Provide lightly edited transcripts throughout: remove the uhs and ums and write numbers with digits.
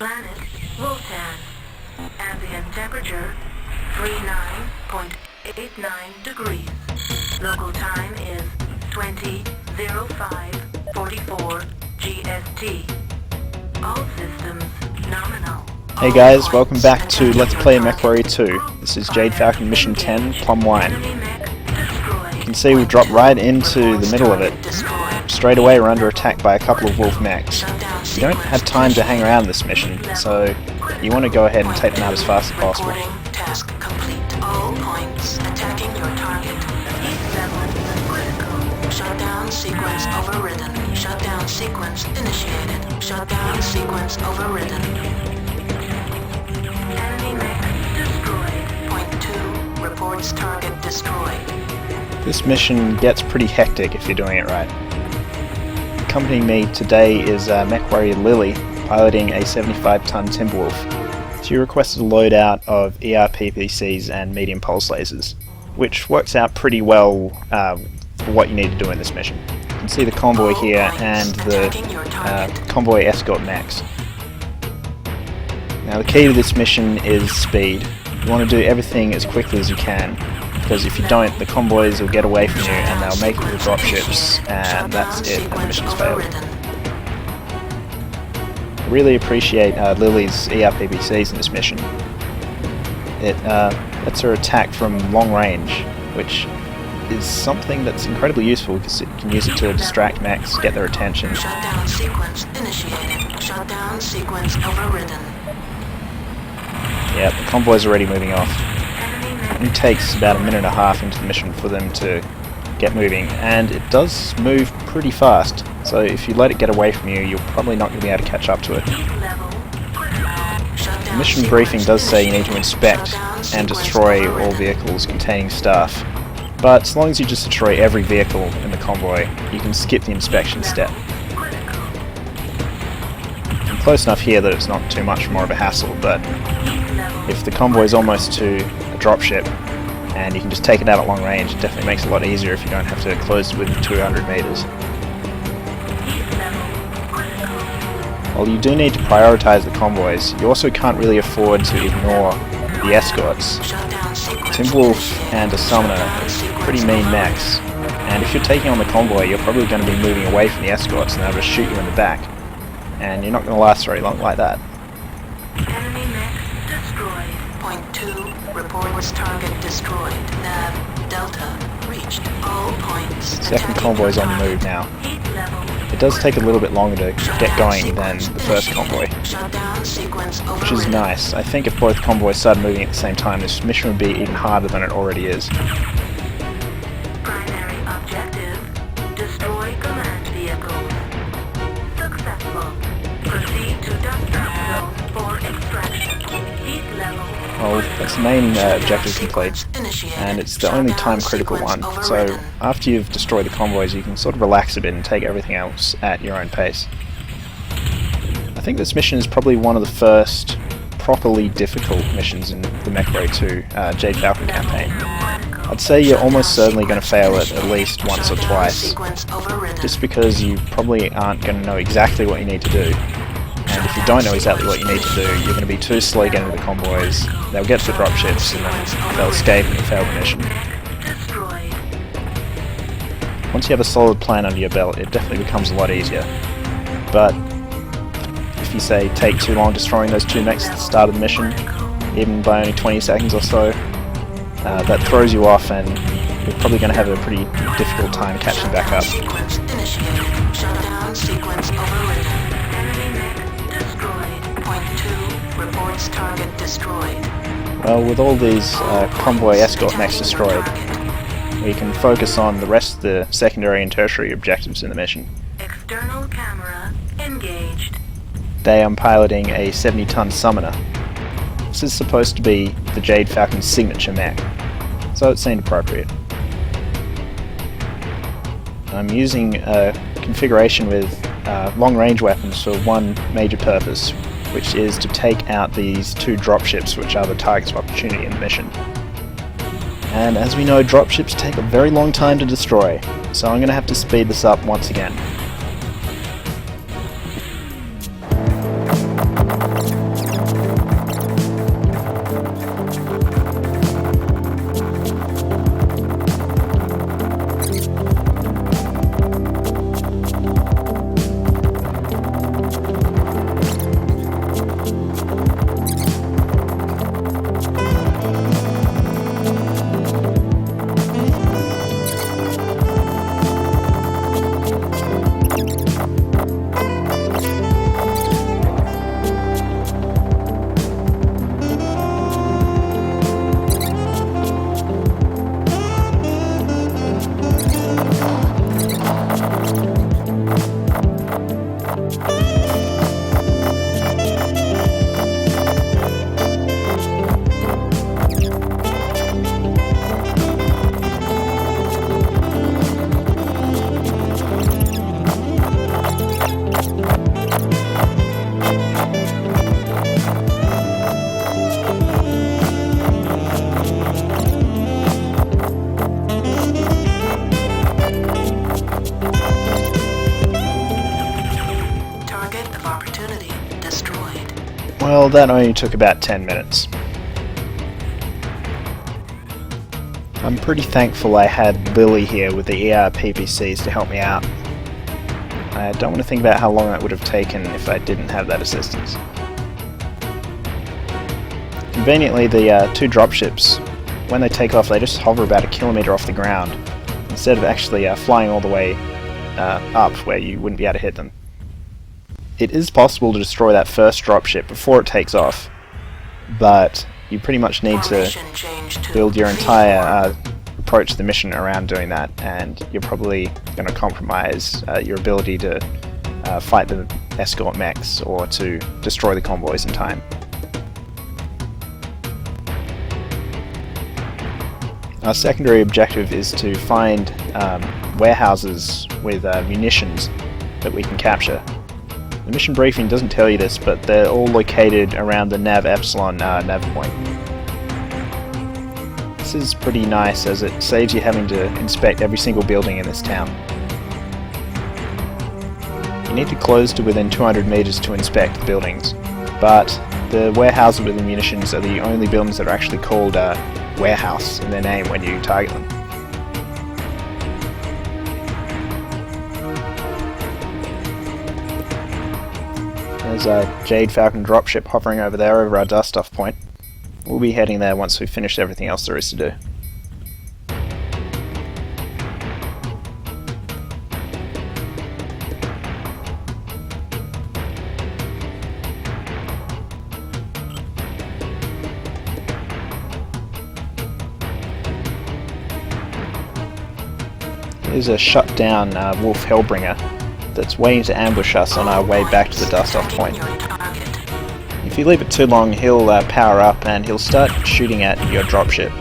Planet Wotan. Ambient temperature 39.89 degrees. Local time is 20:05:44 GST. All systems nominal. Hey guys, welcome back to Let's Play Mechwarrior 2. This is Jade Falcon Mission 10, Plum Wine. You can see we dropped right into the middle of it. Straight away we're under attack by a couple of wolf mechs. You don't have time to hang around this mission, so you want to go ahead and take them out as fast as possible. Task complete. All points attacking your target. Heat level critical. Shutdown sequence overridden. Shutdown sequence initiated. Shutdown sequence overridden. Enemy mech destroyed. Point 2 reports target destroyed. This mission gets pretty hectic if you're doing it right. Accompanying me today is Mechwarrior Lily, piloting a 75-ton Timberwolf. She requested a loadout of ERPPCs and medium pulse lasers, which works out pretty well for what you need to do in this mission. You can see the convoy here and the convoy escort mechs. Now the key to this mission is speed. You want to do everything as quickly as you can, because if you don't, the convoys will get away from you and they'll make it to the dropships, and that's it, and the mission's failed. I really appreciate Lily's ERPPCs in this mission. It lets her attack from long range, which is something that's incredibly useful because it can use it to distract mechs, get their attention. Shutdown sequence initiated. Shutdown sequence overridden. Yeah, the convoy's already moving off. It takes about a minute and a half into the mission for them to get moving, and it does move pretty fast, so if you let it get away from you, you're probably not going to be able to catch up to it. The mission briefing does say you need to inspect and destroy all vehicles containing staff, but as long as you just destroy every vehicle in the convoy, you can skip the inspection step. I'm close enough here that it's not too much more of a hassle, but if the convoy is almost to a dropship and you can just take it out at long range, it definitely makes it a lot easier if you don't have to close within 200 meters. While you do need to prioritize the convoys, you also can't really afford to ignore the escorts. Timberwolf and a Summoner are pretty mean mechs, and if you're taking on the convoy, you're probably going to be moving away from the escorts and they'll just shoot you in the back, and you're not going to last very long like that. Enemy mech destroyed. Point 2 reports target destroyed. Nav Delta reached all points. Second convoy's on the move now. It does take a little bit longer to get going than the first convoy, which is nice. I think if both convoys started moving at the same time, this mission would be even harder than it already is. Primary objective: destroy command vehicles. Successful. Proceed to dust zone for extraction. Heat level. Well, that's the main objective complete, and it's the only time critical one, so after you've destroyed the convoys you can sort of relax a bit and take everything else at your own pace. I think this mission is probably one of the first properly difficult missions in the Mechwarrior 2 Jade Falcon campaign. I'd say you're almost certainly going to fail it at least once or twice, just because you probably aren't going to know exactly what you need to do. And if you don't know exactly what you need to do, you're going to be too slow getting to the convoys, they'll get to the dropships, and then they'll escape and fail the mission. Once you have a solid plan under your belt, it definitely becomes a lot easier. But if you say take too long destroying those two mechs at the start of the mission, even by only 20 seconds or so, that throws you off and you're probably going to have a pretty difficult time catching back up. Target destroyed. Well, with all these convoy escort mechs destroyed, we can focus on the rest of the secondary and tertiary objectives in the mission. External camera engaged. Today I'm piloting a 70-ton Summoner. This is supposed to be the Jade Falcon's signature mech, so it seemed appropriate. I'm using a configuration with long-range weapons for one major purpose, which is to take out these two dropships, which are the targets of opportunity in the mission. And as we know, dropships take a very long time to destroy, so I'm going to have to speed this up once again. Well, that only took about 10 minutes. I'm pretty thankful I had Lily here with the ER PPCs to help me out. I don't want to think about how long that would have taken if I didn't have that assistance. Conveniently, the two dropships, when they take off, they just hover about 1 kilometre off the ground, instead of actually flying all the way up where you wouldn't be able to hit them. It is possible to destroy that first dropship before it takes off, but you pretty much need to build your entire approach to the mission around doing that, and you're probably going to compromise your ability to fight the escort mechs or to destroy the convoys in time. Our secondary objective is to find warehouses with munitions that we can capture. The mission briefing doesn't tell you this, but they're all located around the Nav Epsilon nav point. This is pretty nice as it saves you having to inspect every single building in this town. You need to close to within 200 meters to inspect the buildings, but the warehouses with the munitions are the only buildings that are actually called warehouse in their name when you target them. There's a Jade Falcon dropship hovering over there over our dust-off point. We'll be heading there once we've finished everything else there is to do. There's a shut-down Wolf Hellbringer that's waiting to ambush us on our way back to the dust-off point. If you leave it too long, he'll power up and he'll start shooting at your dropship,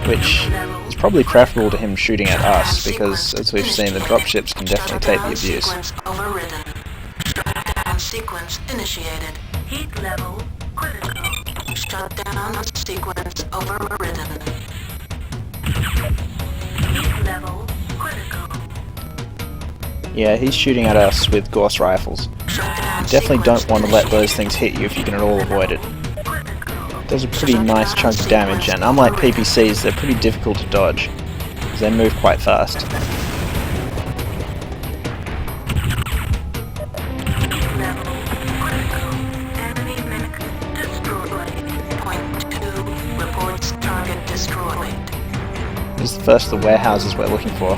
which is probably preferable to him shooting at us, because as we've seen, the dropships can definitely take the abuse. Shutdown sequence initiated. Heat level critical. Shutdown sequence overridden. Heat level critical. Yeah, he's shooting at us with Gauss rifles. You definitely don't want to let those things hit you if you can at all avoid it. It does a pretty nice chunk of damage, and unlike PPCs, they're pretty difficult to dodge, because they move quite fast. This is the first of the warehouses we're looking for.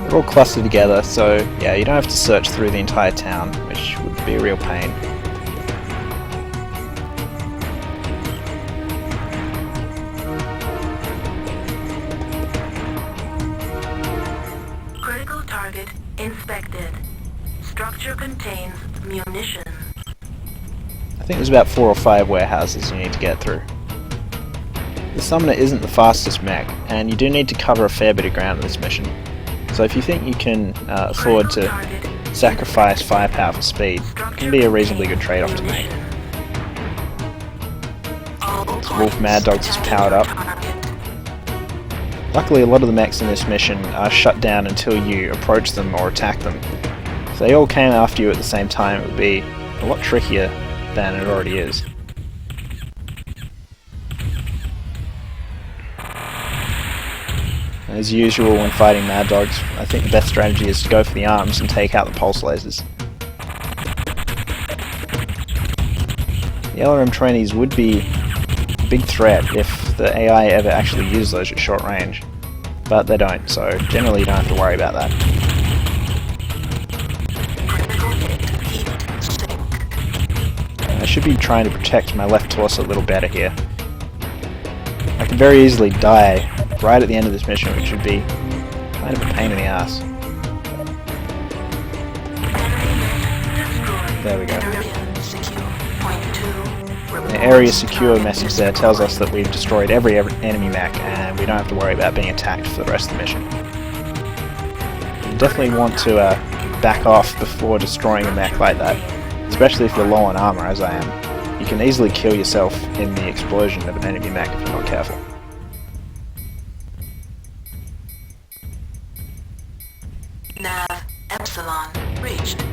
They're all clustered together, so yeah, you don't have to search through the entire town, which would be a real pain. Critical target inspected. Structure contains munitions. I think there's about 4 or 5 warehouses you need to get through. The Summoner isn't the fastest mech, and you do need to cover a fair bit of ground in this mission. So if you think you can afford to sacrifice firepower for speed, it can be a reasonably good trade-off to make. Wolf Mad Dogs is powered up. Luckily, a lot of the mechs in this mission are shut down until you approach them or attack them. If they all came after you at the same time, it would be a lot trickier than it already is. As usual when fighting Mad Dogs, I think the best strategy is to go for the arms and take out the pulse lasers. The LRM trainees would be a big threat if the AI ever actually used those at short range, but they don't, so generally you don't have to worry about that. I should be trying to protect my left torso a little better here. I could very easily die right at the end of this mission, which would be kind of a pain in the ass. There we go. The area secure message there tells us that we've destroyed every enemy mech and we don't have to worry about being attacked for the rest of the mission. You definitely want to back off before destroying a mech like that, especially if you're low on armor, as I am. You can easily kill yourself in the explosion of an enemy mech if you're not careful. Nav Epsilon reached.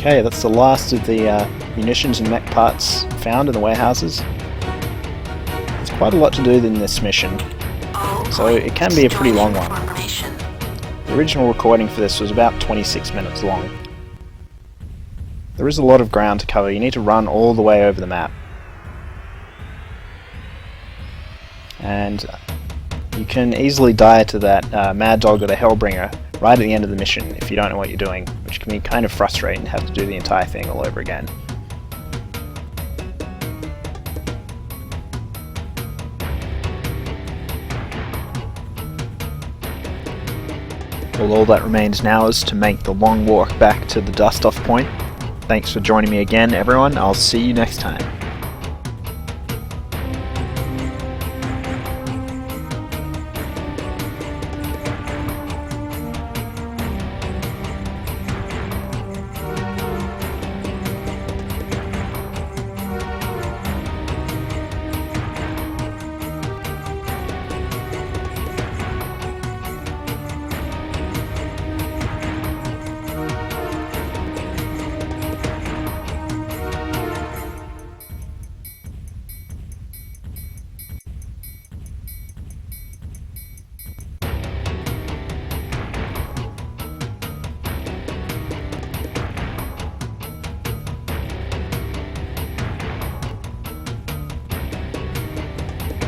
Okay, that's the last of the munitions and mech parts found in the warehouses. There's quite a lot to do in this mission, so it can be a pretty long one. The original recording for this was about 26 minutes long. There is a lot of ground to cover. You need to run all the way over the map. And you can easily die to that Mad Dog or the Hellbringer right at the end of the mission if you don't know what you're doing, which can be kind of frustrating to have to do the entire thing all over again. Well, all that remains now is to make the long walk back to the dust-off point. Thanks for joining me again, everyone. I'll see you next time.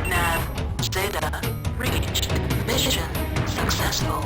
Nav data reached. Mission successful.